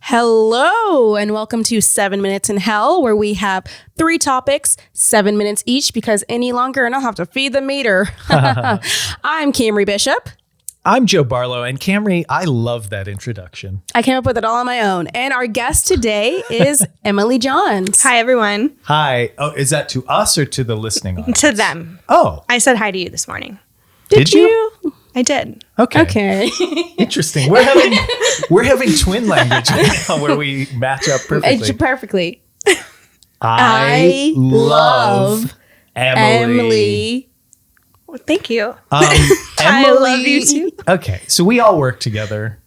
Hello, and welcome to 7 Minutes in Hell, where we have 3 topics, 7 minutes each, because any longer and I'll have to feed the meter. I'm Camry Bishop. I'm Joe Barlow, and Camry, I love that introduction. I came up with it all on my own. And our guest today is Emily Johns. Hi, everyone. Hi. Oh, is that to us or to the listening audience? To them. Oh. I said hi to you this morning. Did you? I did. Okay. Interesting. We're having twin language right now where we match up perfectly. I love Emily. Well, thank you. Emily, I love you too. Okay, so we all work together.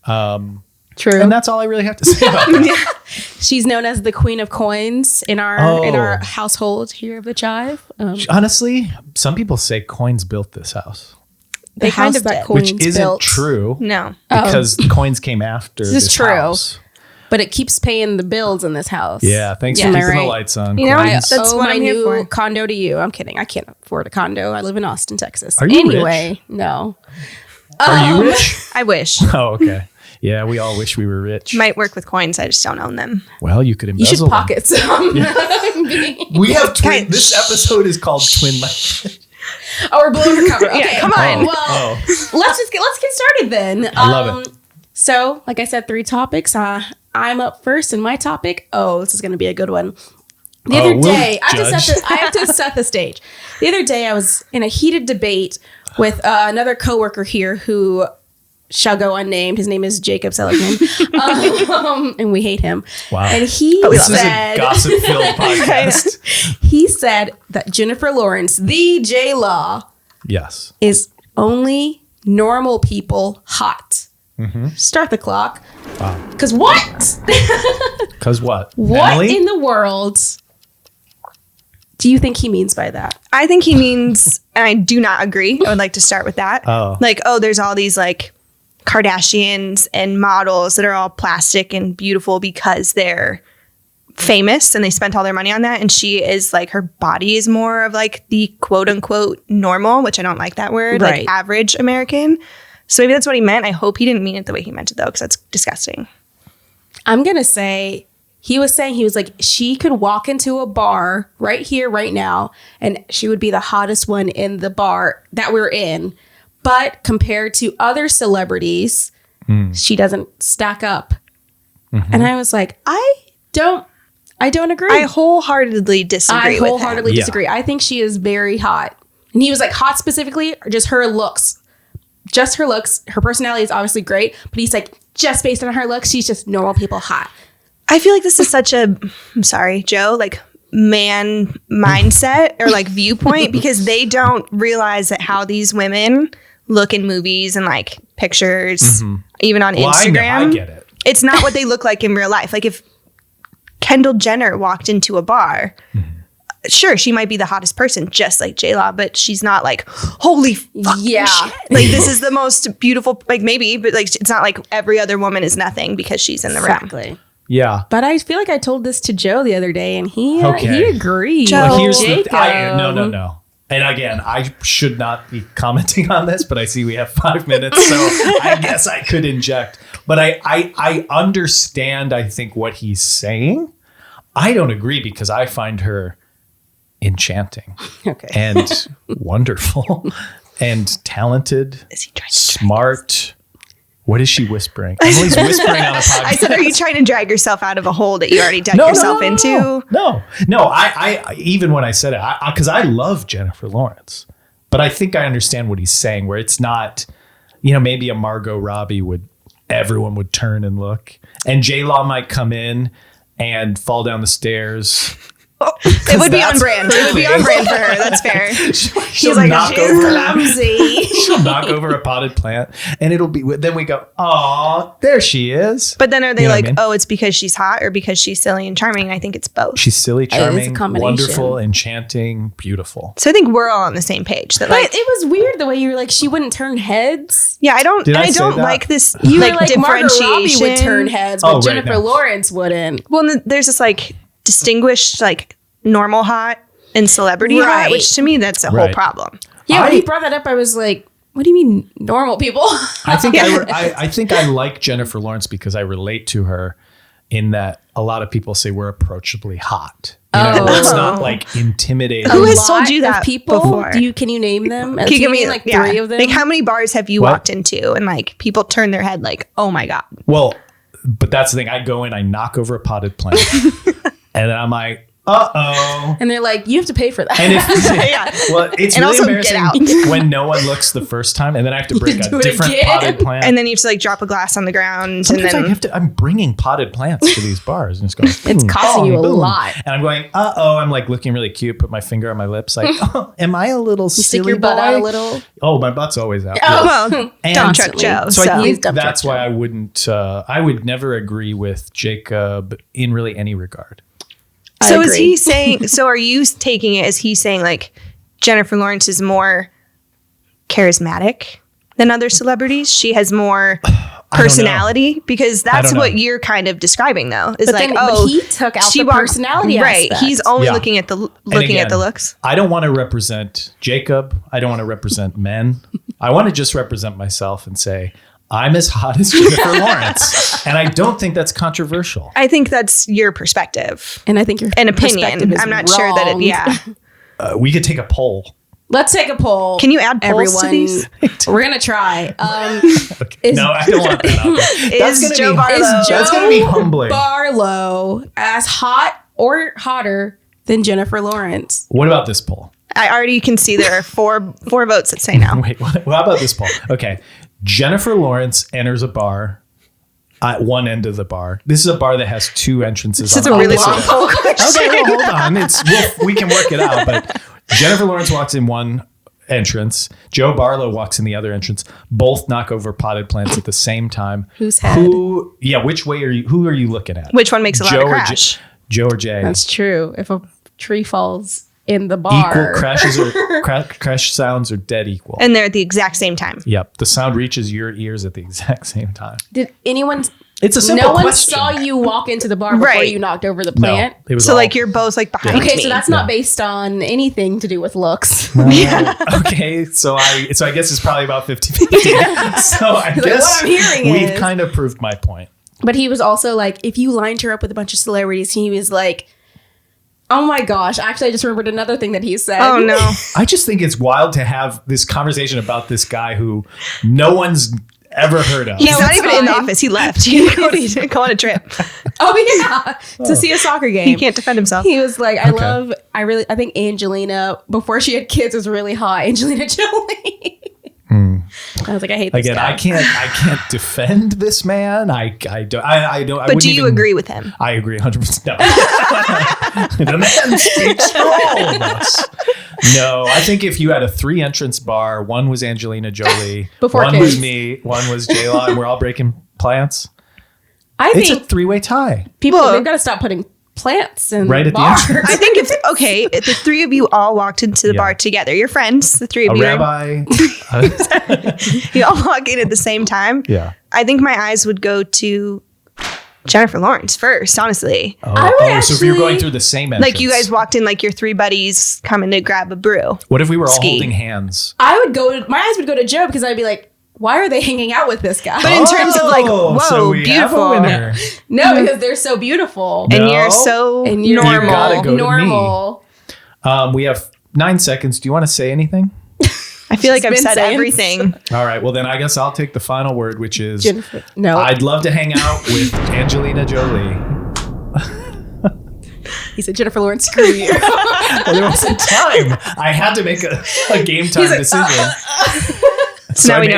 True. And that's all I really have to say about that. She's known as the Queen of Coins in our household here of the Chive. Honestly, some people say coins built this house. They kind of got coins which isn't built. true. No. Because coins came after this true. house. But it keeps paying the bills in this house. Yeah, thanks for Am I keeping the right? lights on. You know, coins. that's what my I'm here new for. condo to you. I'm kidding. I can't afford a condo. I live in Austin, Texas. Are you anyway, rich? No. Are you rich? I wish. Oh, okay. Yeah, we all wish we were rich. Might work with coins. I just don't own them. Well, you could You embezzle should them. pocket some. We have twin. Guys, This episode is called Twin Language. Oh, we're blowing her cover. Okay, Yeah, come on. Well, let's get started then. I love it. So, like I said, 3 topics. I'm up first, and my topic. Oh, this is going to be a good one. The other day, I have to set the stage. The other day, I was in a heated debate with another coworker here who shall go unnamed. His name is Jacob Seligman, and we hate him. Wow. And he This said, is a gossip-filled podcast. he said that Jennifer Lawrence, the J-Law, Yes. is only normal people hot. Mm-hmm. Start the clock. Wow. Because what? Because what? What Emily? in the world do you think he means by that? I think he means, and I do not agree. I would like to start with that. Oh. Like, there's all these like Kardashians and models that are all plastic and beautiful because they're famous and they spent all their money on that. And she is like, her body is more of like the quote unquote normal, which I don't like that word, Right. like average American. So maybe that's what he meant. I hope he didn't mean it the way he meant it though, because that's disgusting. I'm going to say, he was like, she could walk into a bar right here, right now, and she would be the hottest one in the bar that we're in. But compared to other celebrities, she doesn't stack up. Mm-hmm. And I was like, I don't agree. I wholeheartedly disagree with him. disagree. I think she is very hot. And he was like, hot specifically, or just her looks? Just her looks. Her personality is obviously great, but he's like, just based on her looks, she's just normal people hot. I feel like this is such a, I'm sorry, Joe, like man mindset or like viewpoint because they don't realize that how these women look in movies and like pictures, even on Instagram. I get it. It's not what they look like in real life. Like if Kendall Jenner walked into a bar, sure, she might be the hottest person, just like J-Law, but she's not like, holy fuck, shit. Like this is the most beautiful, like maybe, but like it's not like every other woman is nothing because she's in the room. Exactly. Yeah. But I feel like I told this to Joe the other day, and he agreed. Joe. Well, here's Jacob. no. And again, I should not be commenting on this, but I see we have 5 minutes, so I guess I could inject. But I understand, I think, what he's saying. I don't agree because I find her enchanting and wonderful and talented, Is he trying to smart. What is she whispering? Emily's whispering on a podcast. I said, are you trying to drag yourself out of a hole that you already dug yourself into? No. I even when I said it, because I love Jennifer Lawrence, but I think I understand what he's saying. Where it's not, maybe a Margot Robbie everyone would turn and look, and J-Law might come in and fall down the stairs. It would be on brand. It would be on brand for her. That's fair. She'll like, knock she's over. clumsy. She'll knock over a potted plant, and it'll be. Then we go, oh, there she is. But then are they You know like, what I mean? oh, it's because she's hot or because she's silly and charming? I think it's both. She's silly, It's a charming, combination. wonderful, enchanting, beautiful. So I think we're all on the same page. That But like, it was weird the way you were like, she wouldn't turn heads. yeah, I don't Did I say don't that? like this You like were like, Margot Robbie differentiation. would turn heads, but Oh, right, Jennifer no. Lawrence wouldn't. Well, there's this like distinguished like normal hot and celebrity hot, Right. which to me that's a whole Right. problem. Yeah, when I- he brought that up, I was like, what do you mean normal people? I think I think I like Jennifer Lawrence because I relate to her in that a lot of people say we're approachably hot. You know, it's not like intimidating. Who has told you that people before? Can you name them? Can you give me like 3 of them? Like how many bars have you walked into and like people turn their head like, oh my God. Well, but that's the thing. I go in, I knock over a potted plant, and then I'm like, uh-oh. And they're like, you have to pay for that. And well, it's and really also get out. embarrassing when no one looks the first time, and then I have to bring a different potted plant. And then you have to like drop a glass on the ground. Sometimes and then I'm bringing potted plants to these bars, and it's going. It's costing you a lot. And I'm going, uh-oh. I'm like looking really cute. Put my finger on my lips, like, oh, am I a little silly stick your butt boy? out a little. Oh, my butt's always out. well, dump truck constantly. Joe. So I think Dump that's truck why I wouldn't. I would never agree with Jacob in really any regard. So is he saying, so are you taking it as he's saying like Jennifer Lawrence is more charismatic than other celebrities? She has more personality? Because that's what you're kind of describing though. Is like, but he took out the personality right. aspect. He's only looking at the at the looks. I don't want to represent Jacob. I don't want to represent men. I want to just represent myself and say, I'm as hot as Jennifer Lawrence. And I don't think that's controversial. I think that's your perspective. And I think your an perspective opinion. is I'm not sure that it, yeah. We could take a poll. Let's take a poll. Can you add polls to these? We're going to try. Okay. No, I don't want that out there. That's going to be humbling. Barlow as hot or hotter than Jennifer Lawrence? What about this poll? I already can see there are four votes that say no. Wait, how about this poll? Okay. Jennifer Lawrence enters a bar at one end of the bar. This is a bar that has 2 entrances. This is a really long poll question. Okay, well, hold on. We can work it out. But Jennifer Lawrence walks in one entrance. Joe Barlow walks in the other entrance. Both knock over potted plants at the same time. Whose head? Which way are you? Who are you looking at? Which one makes a lot of crash? Joe or Jay? That's true. If a tree falls in the bar, equal crashes or crash sounds are dead equal. And they're at the exact same time. Yep, the sound reaches your ears at the exact same time. Did anyone? It's a simple No question. one saw you walk into the bar before you knocked over the plant. No, it was so like you're both like behind me. Okay, so that's not based on anything to do with looks. Okay, so I guess it's probably about 50-50. So I guess what I'm hearing we've kind of proved my point. But he was also like, if you lined her up with a bunch of celebrities, he was like, oh my gosh. Actually, I just remembered another thing that he said. Oh no. I just think it's wild to have this conversation about this guy who no one's ever heard of. He's not even in the office. He left. He to go on a trip. To see a soccer game. He can't defend himself. He was like, I think Angelina, before she had kids, was really hot. Angelina Jolie. I was like, I hate this guy. I can't defend this man. I don't. But do you agree with him? I agree 100%. No. The man speaks for all of us. No, I think if you had a 3-entrance bar, one was Angelina Jolie, one was me, one was J-Law, and we're all breaking plants. It's a 3-way tie. They've got to stop putting plants in right at bars. the entrance. I think if the 3 of you all walked into the bar together, you're friends, the 3 of you. Rabbi. You all walk in at the same time. Yeah. I think my eyes would go to Jennifer Lawrence first, honestly. So if you're going through the same entrance. Like you guys walked in like your 3 buddies coming to grab a brew. What if we were all holding hands? my eyes would go to Joe because I'd be like, why are they hanging out with this guy? But in terms of like, whoa, so we beautiful. Have a winner. No, because they're so beautiful. And you're so normal. You gotta go normal. To me. We have 9 seconds. Do you want to say anything? I feel like I've said everything. All right. Well, then I guess I'll take the final word, which is Jennifer. No. I'd love to hang out with Angelina Jolie. He said, Jennifer Lawrence, screw you. Well, there wasn't time. I had to make a game time decision. So now we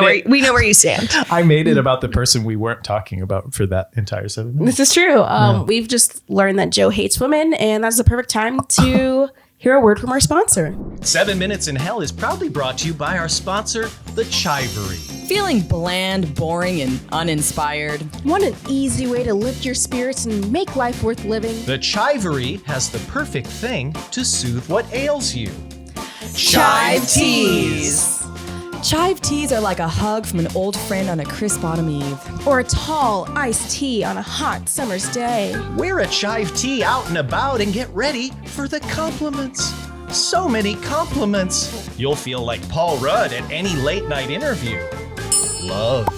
know where you stand. I made it about the person we weren't talking about for that entire 7 minutes. This is true. We've just learned that Joe hates women, and that's the perfect time to hear a word from our sponsor. 7 Minutes in Hell is proudly brought to you by our sponsor, TheCHIVE. Feeling bland, boring, and uninspired? Want an easy way to lift your spirits and make life worth living? TheCHIVE has the perfect thing to soothe what ails you. Chive Teas. Chive teas are like a hug from an old friend on a crisp autumn eve. Or a tall iced tea on a hot summer's day. Wear a chive tea out and about and get ready for the compliments. So many compliments. You'll feel like Paul Rudd at any late night interview. Loved.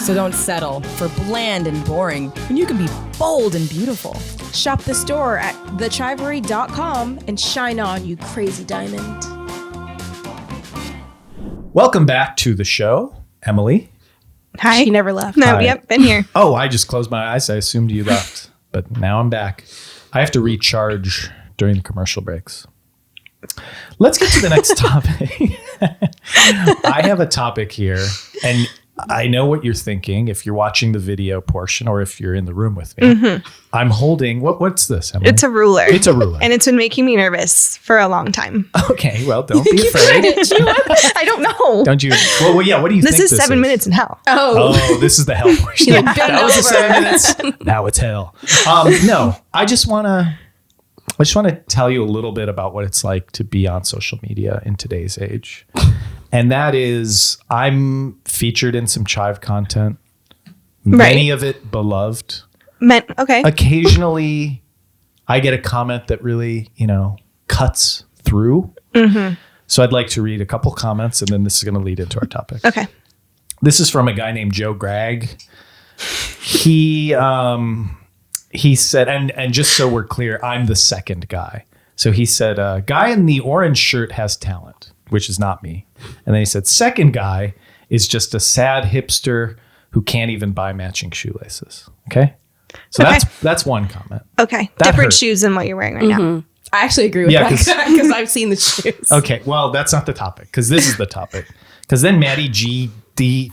So don't settle for bland and boring when you can be bold and beautiful. Shop the store at TheCHIVE.com and shine on, you crazy diamond. Welcome back to the show, Emily. Hi. She never left. No, Hi. yep, been here. Oh, I just closed my eyes. I assumed you left, but now I'm back. I have to recharge during the commercial breaks. Let's get to the next topic. I have a topic here, and I know what you're thinking if you're watching the video portion or if you're in the room with me. I'm holding, what's this, Emily? It's a ruler. It's a ruler. And it's been making me nervous for a long time. Okay, well, don't be afraid. I don't know. Don't you? Well, yeah, what do you think This is 7 minutes in hell. Oh, this is the hell portion. Like, bend That was the over. 7 minutes. Now it's hell. No, I just want to tell you a little bit about what it's like to be on social media in today's age. And that is, I'm featured in some Chive content, many of it beloved. Okay. Occasionally, I get a comment that really, cuts through. So I'd like to read a couple comments, and then this is going to lead into our topic. Okay. This is from a guy named Joe Gragg. He said, and just so we're clear, I'm the second guy. So he said, guy in the orange shirt has talent, which is not me. And then he said, second guy is just a sad hipster who can't even buy matching shoelaces. Okay. So Okay. that's one comment. Okay. That Different hurt. shoes than what you're wearing right now. I actually agree with Yeah, that because I've seen the shoes. Okay. Well, that's not the topic, because this is the topic. Because then Maddie G D5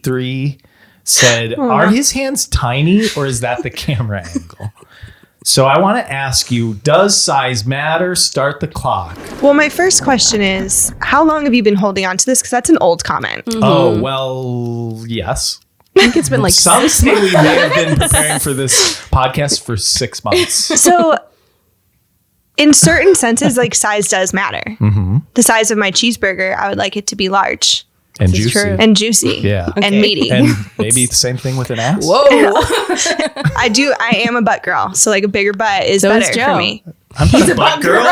D3 said, are his hands tiny or is that the camera angle? So I want to ask you, does size matter? Start the clock. Well, my first question is, how long have you been holding on to this? Because that's an old comment. Oh, well, yes. I think it's been like Some say we may have been preparing for this podcast for 6 months. So, in certain senses, like size does matter. The size of my cheeseburger, I would like it to be large And This is juicy. true. and juicy Yeah. and Okay. meaty. And maybe the same thing with an ass. Whoa. I am a butt girl, so like a bigger butt is So is better Joe. for me. I'm not a butt girl.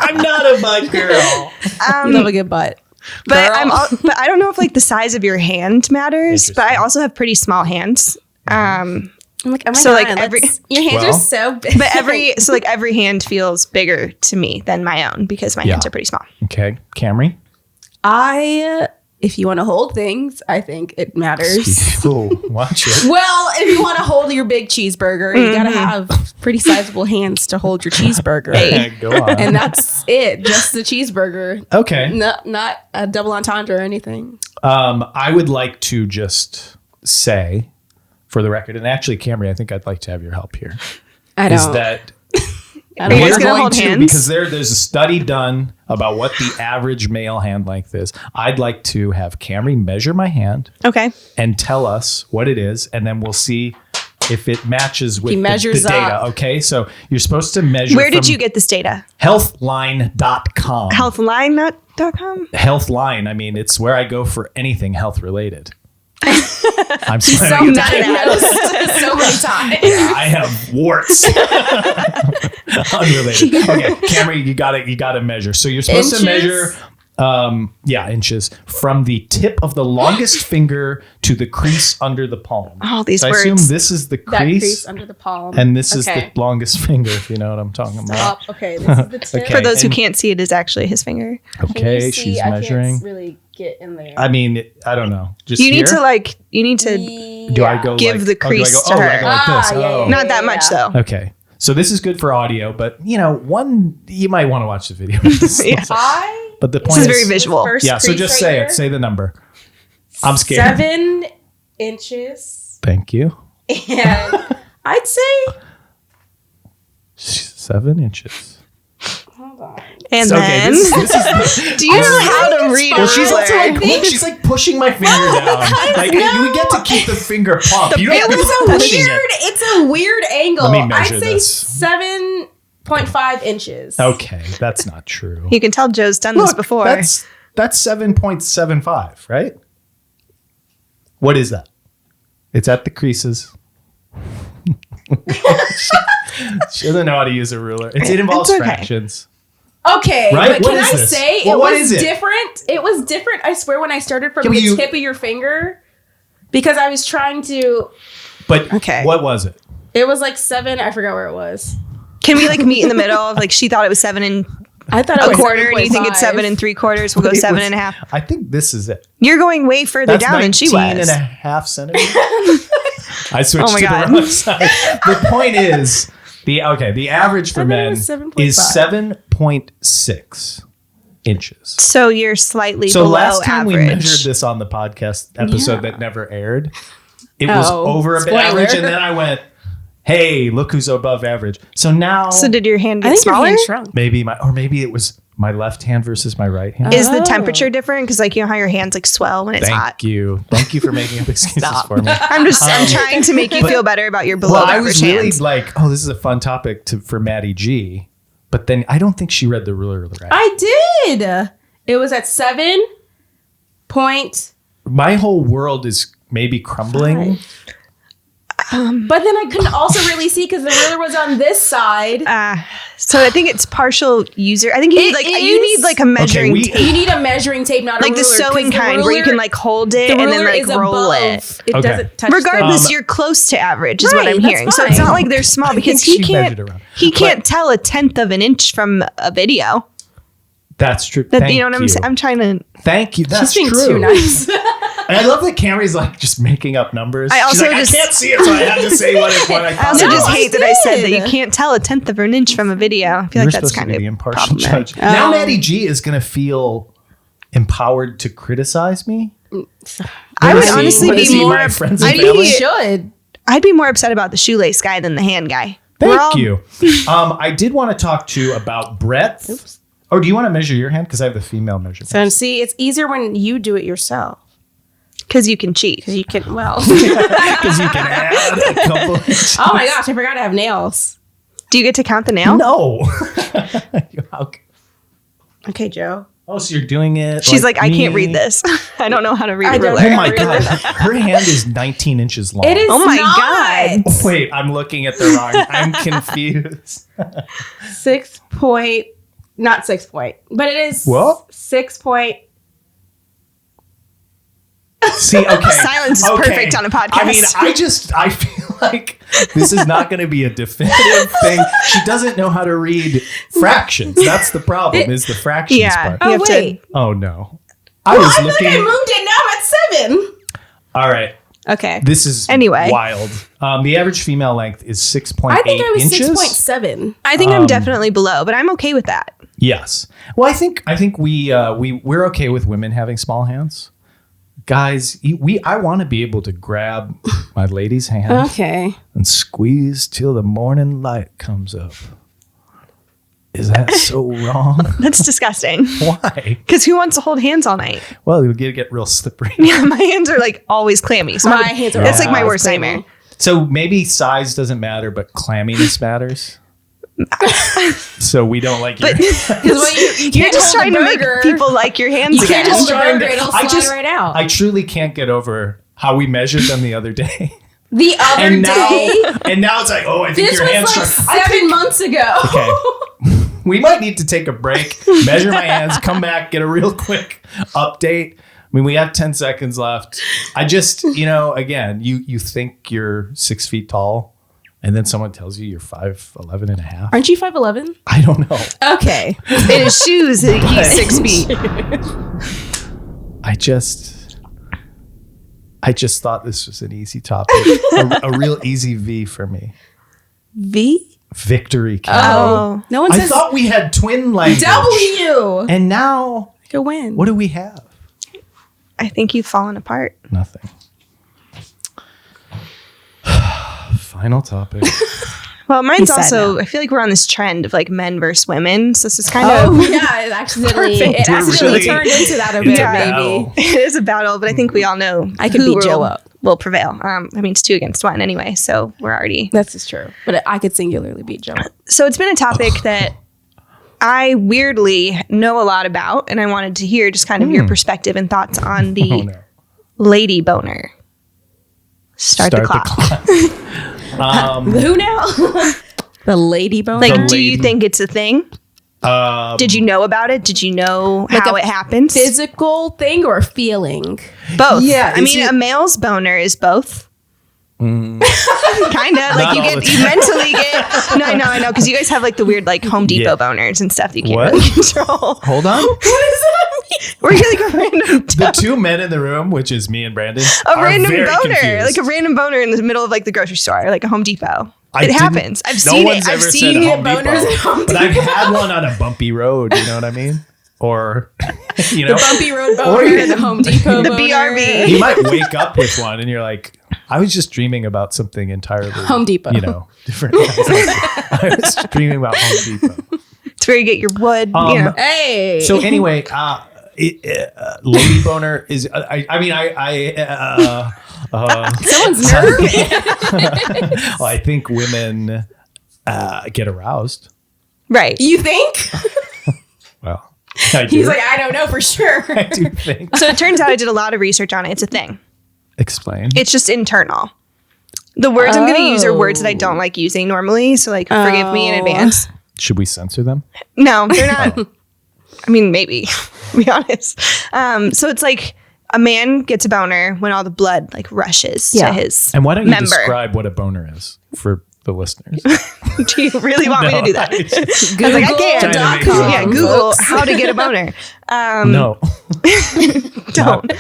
I'm not a butt girl. You love a good butt. But Girl. but I don't know if like the size of your hand matters. But I Interesting. also have pretty small hands. I'm like, oh my So, God, like, every- your hands Well. are so big. But every hand feels bigger to me than my own because my hands Yeah. are pretty small. Okay. Camry? If you want to hold things, I think it matters. Cool. Watch it. Well, if you want to hold your big cheeseburger, you got to have pretty sizable hands to hold your cheeseburger. Go on. And that's it, just the cheeseburger. Okay. Not a double entendre or anything. I would like to just say, for the record, and actually, Camry, I think I'd like to have your help here. I Is don't. that Are you guys we're gonna going hold to, hands? because there's a study done about what the average male hand length is. I'd like to have Camry measure my hand Okay. and tell us what it is, and then we'll see if it matches with He the measures data. up. Okay, so you're supposed to measure. Where did from you get this data? Healthline.com. Healthline.com? Healthline. I mean, it's where I go for anything health related. I'm So swearing. diagnosed so many times. I have warts. Unrelated. Okay, Camry, you got to measure. So you're supposed to Inches? measure, inches from the tip of the longest finger to the crease under the palm. All these so I words. assume this is the That crease, crease under the palm. and this is Okay. the longest finger. If you know what I'm talking about. Up. Okay, this is the tip. Okay. For those who and- can't see, it is actually his finger. Can Okay, you see? she's I measuring. can't really get in there. I mean, I don't know. Just You need here? to Do I go give like, the crease do I go, to I her. go like this? Ah, yeah, Oh. yeah, not that much though. Okay. So this is good for audio, but you might want to watch the video. Yeah. But the This point is very visual. First Yeah, so crease just right say here. it. Say the number. I'm scared. 7 inches. Thank you. And I'd say 7 inches. hold on. And Okay, then, this is do you know how to read well, a she's also ruler? like, look, she's like pushing my finger down. Like you get to keep the finger pump. You don't it have to was be a pushing it. It's a weird angle. Let me measure I'd say this. 7.5 inches. Okay, that's not true. You can tell Joe's done this Look, before. That's 7.75, right? What is that? It's at the creases. She doesn't know how to use a ruler. It involves It's okay. fractions. Okay, Right? but What can is I this? say Well, it what was is it? different? It was different, I swear, when I started from Yeah, but the you- tip of your finger. Because I was trying to... But Okay. what was it? It was like 7. I forgot where it was. Can we like meet in the middle of like she thought it was 7 and I thought it a was quarter, and you think it's 7 7.5. 3/4? We'll go It 7 was- and a half. I think this is it. You're going way further That's down than she 19 was. and a half centimeters. I switched Oh my to God. the wrong side. The point is, the average for I thought it men was 7.5. is 7.6 inches. So you're slightly So below last time average. we measured this on the podcast episode that never aired, it was Oh, over a bit spoiler. average, and then I went, "Hey, look who's above average." So now, So did your hand I get think your smaller? hand shrunk. maybe it was my left hand versus my right hand. Is the Oh. temperature different? Because like you know how your hands like swell when it's hot. Thank you for making up excuses for me. I'm trying to make you feel better about your below Well, I average was really hands. like, "Oh, this is a fun topic for Maddie G," but then I don't think she read the ruler right. I did. It was at 7 point. My whole world is maybe crumbling. But then I couldn't also really see because the ruler was on this side. So I think it's partial user. I think you need It you need is- like a measuring we- tape. You need a measuring tape, not Like a the ruler. 'cause sewing the kind where you can ruler- like hold it the and then ruler like is roll above. it. It Okay. doesn't touch. Regardless, you're close to average is what Right, I'm that's hearing. So it's fine. not like they're small because think he she can't measured around. he can't tell a tenth of an inch from a video. That's true. That Thank you know what I'm saying? I'm trying to Thank you. That's She's being true. too nice. And I love that Cameron's like just making up numbers. I She's also like, just- I can't see it, so I had to say what I thought. I also it just was. hate that I said that you did. can't tell a tenth of an inch from a video. I feel You're like that's supposed to kind be of the impartial problematic. judge. Now Maddie G is going to feel empowered to criticize me. I would See- honestly wanna be see more. my friends and I'd family? be, should. I'd be more upset about the shoelace guy than the hand guy. Thank you. I did want to talk to you about breadth. Or do you want to measure your hand? Because I have the female measurement. So see, it's easier when you do it yourself Because you can cheat. because you can. Well, Because you can add a couple. oh my gosh, I forgot to have nails. Do you get to count the nail? No. Okay. Okay, Joe. Oh, so you're doing it. She's like, I can't me. read this. I don't know how to read I a don't ruler. Oh my God. Her hand is 19 inches long. It is. Oh my not. God. Wait, I'm looking at the wrong. I'm confused. 6 point, not 6 point, but it is What? 6 point. See, okay. Silence is perfect on a podcast. I mean, I feel like this is not going to be a definitive thing. She doesn't know how to read fractions. That's the problem, is the fractions Yeah. part. You Oh have to- wait, Oh, no. I was I thought looking. I moved it. Now I'm at 7. All right. Okay, This is Anyway. wild. The average female length is 6.8 I think I was inches. 6.7. I think I'm definitely below, but I'm okay with that. Yes. Well, I think we're okay with women having small hands. Guys, I want to be able to grab my lady's hand Okay, and squeeze till the morning light comes up. Is that so wrong? That's disgusting. Why? Because who wants to hold hands all night? Well, it'll get real slippery. Yeah, my hands are like always clammy. So My hands are that's like my always worst nightmare. So maybe size doesn't matter, but clamminess matters. So we don't like your because you You're can't just hold trying the to make burger. people like your hands You can't again. hold the trying burger; to- it'll I slide just- right out. I truly can't get over how we measured them the other day. The other And day, now it's like, oh, I think this your was hand's like strong. 7 months ago. Okay. We might need to take a break, measure my hands, come back, get a real quick update. I mean, we have 10 seconds left. I just, again, you think you're 6 feet tall, and then someone tells you you're 5'11" and a half. Aren't you 5'11"? I don't know. Okay. In his shoes, he's 6 feet. I just thought this was an easy topic, a real easy V for me. V? Victory. Oh. No one I says thought we had twin language. W. And now, Like a win. what do we have? I think you've fallen apart. Nothing. Final topic. Well, mine's He's sad also, now. I feel like we're on this trend of like men versus women. So this is kind Oh, of, yeah. It accidentally, Perfect. We're really- turned into that a It's bit, a battle. maybe. it is a battle, but I think we all know I could who beat Joe up. will prevail. I mean, it's 2 against 1 anyway. So we're already. That's just true. But I could singularly beat Joe. So it's been a topic that I weirdly know a lot about. And I wanted to hear just kind of your perspective and thoughts on the Oh, no. lady boner. Start the clock. Who now? The lady bone. Like, The do you lady- think it's a thing? Did you know about it? Did you know Like how a it happens? Physical thing or feeling? Both. Yeah, I mean, a male's boner is both. Kind of like you all the you mentally get. No, I know, because you guys have like the weird like Home Depot boners and stuff that you can't What? really control. Hold on. What does that mean? We're like a random The two men in the room, which is me and Brandon, a are random very boner, confused. like a random boner in the middle of like the grocery store, like a Home Depot. I It didn't- happens. I've no seen one's it. I've ever seen said it. Home boners Depot, at Home but I've had one on a bumpy road. You know what I mean? Or you know, The bumpy road boner, the Home Depot The boner. BRB. you might wake up with one and you're like, I was just dreaming about something entirely Home Depot. You know, different. I was dreaming about Home Depot. It's where you get your wood. You know. Hey. So anyway, lady boner is. Someone's nervous. Well, I think women get aroused. Right. You think? Well, I do. He's like, I don't know for sure. I do think. So it turns out I did a lot of research on it. It's a thing. Explain. It's just internal. The words I'm going to use are words that I don't like using normally. So like, forgive me in advance. Should we censor them? No, they're not. I mean, maybe, to be honest. So it's like a man gets a boner when all the blood like rushes to his And why don't you member. describe what a boner is for the listeners? Do you really want me to do that? I was like, I can't. Trying to make you Yeah, Google folks. how to get a boner. No. Don't.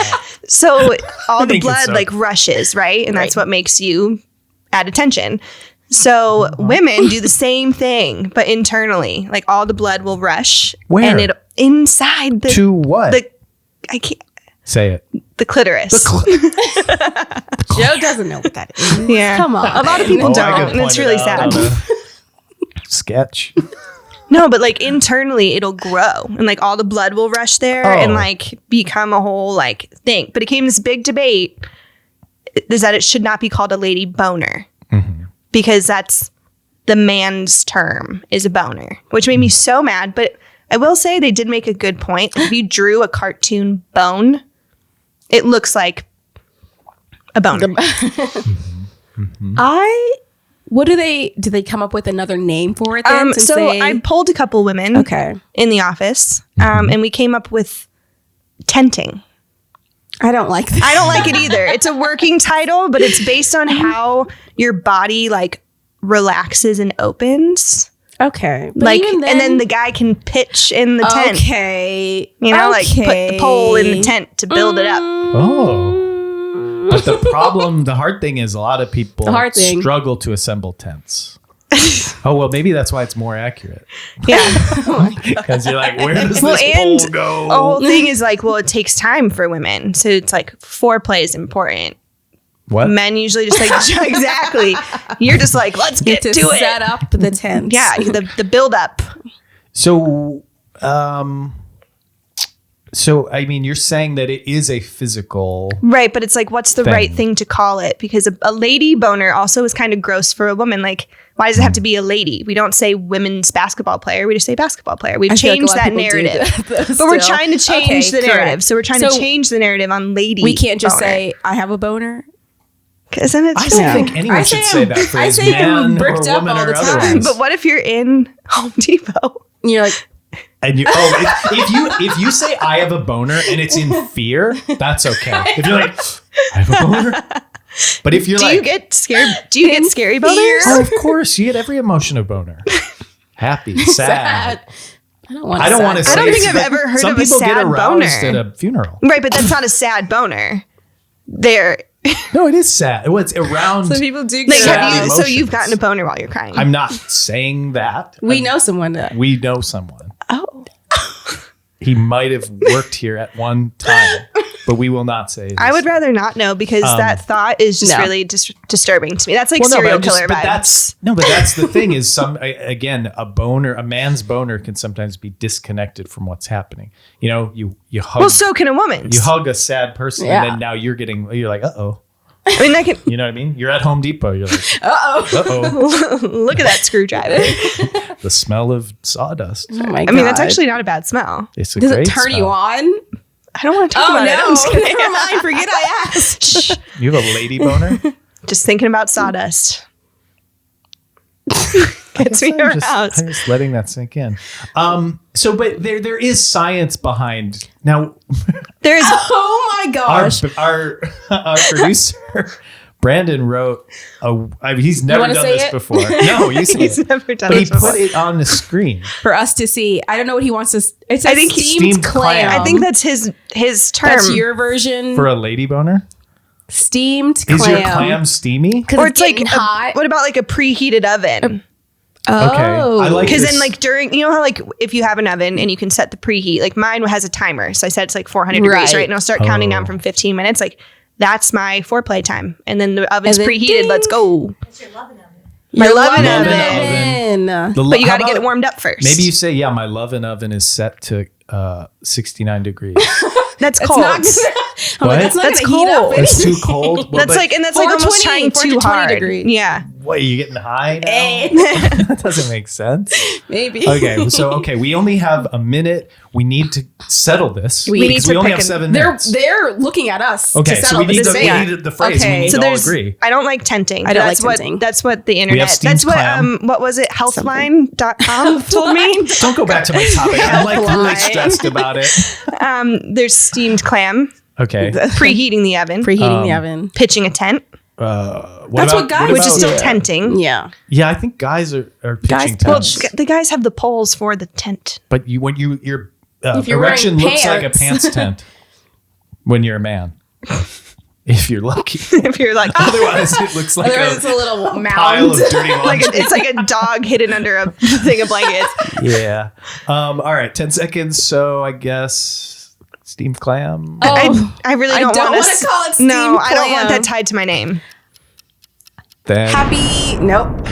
So all the think it's blood so. like rushes, right? And that's what makes you add attention. So women do the same thing, but internally, like all the blood will rush. Where? And it inside the To what? I can't. Say it. The clitoris. Joe doesn't know what that is. Yeah. Come on. A lot of people I don't, could and it's point it really out sad. on a sketch. No, but like internally it'll grow and like all the blood will rush there and like become a whole like thing. But it came this big debate is that it should not be called a lady boner because that's the man's term is a boner, which made me so mad. But I will say they did make a good point. If you drew a cartoon bone, it looks like a boner. What do they come up with another name for it then? Since So they- I polled a couple women Okay. in the office and we came up with tenting. I don't like that. I don't like it either. It's a working title, but it's based on how your body like relaxes and opens. Okay. But Like, even and then the guy can pitch in the tent. Okay. You know, like put the pole in the tent to build it up. Oh. But the hard thing is a lot of people The hard thing. struggle to assemble tents. Oh, well, maybe that's why it's more accurate. Yeah. Because you're like, where does Well, this and pole go? the whole thing is like, well, it takes time for women. So it's like foreplay is important. What? Men usually just like, exactly. You're just like, let's get to it. set up the tent. Yeah, the build up. So, I mean, you're saying that it is a physical. Right, but it's like, what's the Thing. right thing to call it? Because a lady boner also is kind of gross for a woman. Like, why does it have to be a lady? We don't say women's basketball player. We just say basketball player. We've I feel like a changed lot of that people do narrative. that, But we're still. trying to change Okay, the narrative. correct. So we're trying So to change the narrative on lady. We can't just boner. say I have a boner. Because then it's I don't just- think anyone I should say say I'm- that I phrase, say I'm man or bricked up woman all or the time. otherwise. But what if you're in Home Depot? You're like, And you, if you say I have a boner and it's in fear, that's okay. If you're like, I have a boner. But if you're Do like, you get scared? Do you get scary boners? oh, of course, you get every emotion of boner. Happy, sad. I don't want. I don't want to say. I don't think it's- I've ever heard some of a people get sad aroused boner. at a funeral. Right, but that's not a sad boner. There, No, it is sad. Well, it's around. people do. like, Sad have you? So emotions. you've gotten a boner while you're crying. I'm not saying that. We know someone that. We know someone. Oh, He might have worked here at one time, but we will not say. I would rather not know because that thought is just No. really disturbing to me. That's like Well, no, but serial I'm just- killer but vibes. that's the thing is again, a man's boner can sometimes be disconnected from what's happening. You know, you hug, Well, so can a woman's. you hug a sad person, Yeah. and then now you're like, uh-oh. I mean, that can You know what I mean? You're at Home Depot. You're like, Uh-oh. uh-oh, look at that screwdriver. the smell of sawdust. Oh my god. I mean, that's actually not a bad smell. It's a Does great it turn you smell. on? I don't want to talk Oh about it. I'm just no! kidding. Never mind. Forget I asked. Shh. You have a lady boner? Just thinking about sawdust. gets me I'm aroused. just letting that sink in. But there is science behind now. There's Oh my gosh. Our producer Brandon wrote. He's never wanna done say this it? before. No, you say he's it. never done But he this before. put it on the screen. For us to see. I don't know what he wants to. It says I think steamed clam. I think that's his term. That's your version. For a lady boner? Steamed clam. Is your clam steamy? Because or it's like hot. what about like a preheated oven? Oh. Okay. I like Because this. then, like during, you know how like if you have an oven and you can set the preheat, like mine has a timer, so I said it's like 400 degrees, right? And I'll start counting down from 15 minutes. Like that's my foreplay time, and then the oven's And then preheated. ding. Let's go. It's your loving oven. My loving oven. oven. But you how got to get about- it warmed up first. Maybe you say, yeah, my loving oven is set to 69 degrees. that's It's cold. not. I'm like, What? that's not That's gonna heat up. cold. It's too cold. Well, That's but like, and that's like almost 420, trying too 420 hard. degrees. Yeah. what, are you getting high now? Eh. That doesn't make sense. Maybe. Okay, we only have a minute. We need to settle this. We need because to we only pick have a- 7 They're minutes. they're looking at us. Okay, to so settle we need, this we debate. need the phrase. Okay. We need So to all there's, agree. I don't like tenting. I don't that's like what, tenting. That's what the have internet, steamed that's what, clam. what was it? Healthline.com told me. Don't go back to my topic. I'm like really Why? stressed about it. There's steamed clam, Okay. preheating the oven, Preheating the oven. pitching a tent, That's what guys which is do. still tenting. Yeah. Yeah, I think guys are pitching Guys Well, tents. the guys have the poles for the tent. But when your If you're erection wearing looks like a pants. pants tent when you're a man. If you're lucky. If you're like, Otherwise, it looks like Otherwise, it's a little pile mound. of dirty laundry. it's like a dog hidden under a thing of blankets. Yeah. All right. 10 seconds. So I guess steamed clam. Oh, I really I don't, don't want wanna call it steamed No, I don't want clam. that tied to my name. Then happy. Nope.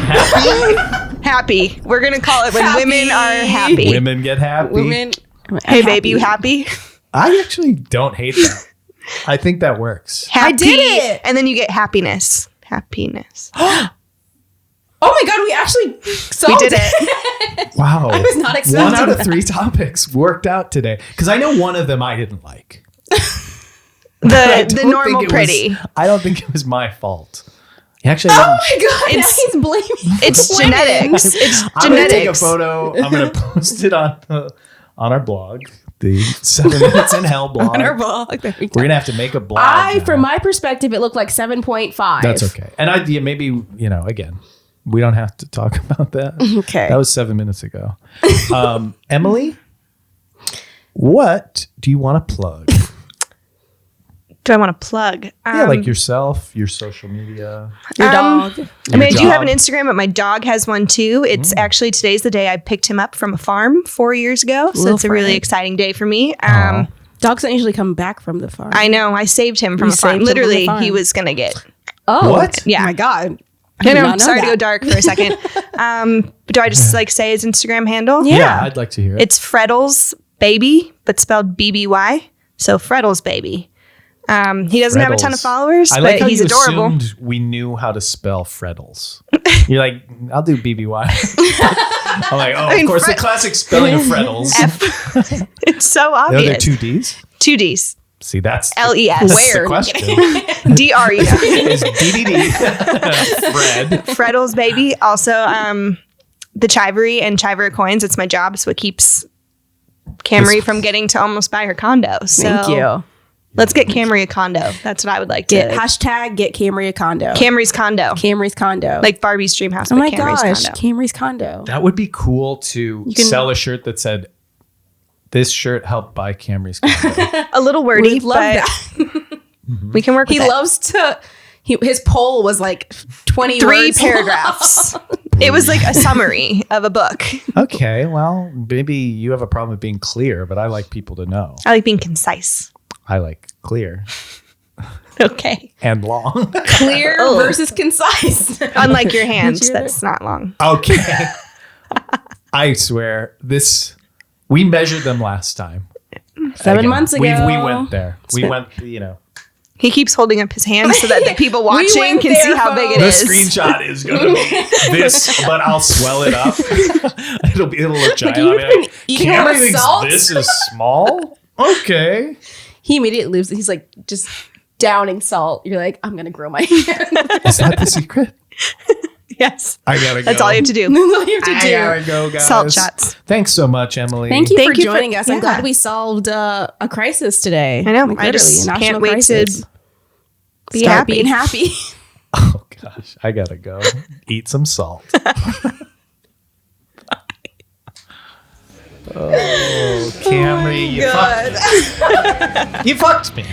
Happy. We're gonna call it when Happy. women are happy. women get happy. Women. Hey, baby, you happy? I actually don't hate that. I think that works. Happy. I did it. And then you get happiness. Happiness. Oh my god, we actually solved We did it. Wow. I was not expecting 1 out of that. 3 topics worked out today. Because I know one of them I didn't like. I The don't normal think it pretty. was- I don't think it was my fault. Actually, Oh my god, now It's- he's blaming. It's women. genetics. It's I'm gonna take a genetics. photo. I'm gonna post it on our blog, the 7 Minutes in Hell blog. On our blog. There we go. We're gonna have to make a blog. now. From my perspective, it looked like 7.5. That's okay. And maybe again, we don't have to talk about that. Okay. That was 7 minutes ago. Emily, what do you want to plug? Do I want to plug? Yeah, like yourself, your social media. Your dog. I mean, I do Your have an dog. Instagram, but my dog has one too. It's actually, today's the day I picked him up from a farm 4 years ago. So Little it's a really Fred. exciting day for me. Dogs don't usually come back from the farm. I know. I saved him from You a farm. saved him from the Literally, farm. he was going to get. Oh. What? Yeah. Oh my god. I No, did no, not know sorry to that. go dark for a second. Do I just say his Instagram handle? Yeah. I'd like to hear it. It's Freddles Baby, but spelled BBY. So Freddles Baby. He doesn't have a ton of Freddles. followers, I like but how he's you adorable. assumed we knew how to spell Freddles. You're like, I'll do BBY. I'm like, mean, of course, the classic spelling of Freddles. It's so Oh, they're obvious. 2 D's? 2 Ds. See, that's LES. that's the Where? question. DRE. Is DDD Fred? Freddles Baby. Also, the Chivery and Chiver coins. It's my job. It's what keeps Camry from getting to almost buy her condo. So Thank you. let's get Camry a condo. That's what I would like Get to. hashtag get Camry a condo. Camry's condo. Camry's condo. Like Barbie's dream house, oh but my Camry's gosh, condo. Camry's condo. That would be cool to can- sell a shirt that said, "This shirt helped buy Camry's condo." A little wordy, We'd love but that. we can work He with it. loves to. His poll was like 20 3 words paragraphs. It was like a summary of a book. Okay, well, maybe you have a problem with being clear, but I like people to know. I like being concise. I like clear Okay. and long. Clear Oh. versus concise. Unlike your hands, Did you hear that's not long. Okay. I swear, we measured them last time. 7 months ago. We went there. We went, He keeps holding up his hand so that the people watching went can there, see how big it the is. screenshot is going to be this, but I'll swell it up. It'll look giant. you've I'll be been like, eating all Cameron the thinks salt? this is small? Okay. He immediately loses. He's like just downing salt. You're like, I'm gonna grow my hand. Is that the secret? Yes. I gotta go. That's all you have to do. That's all you have to I do. gotta go, guys. Salt shots. Thanks so much, Emily. Thank you for Thank you for- joining us. I'm yeah. glad we solved a crisis today. I know. Like, I just literally, a national can't wait crisis. to be Start happy. being happy. Oh gosh, I gotta go. Eat some salt. Oh, Camry, you fucked me.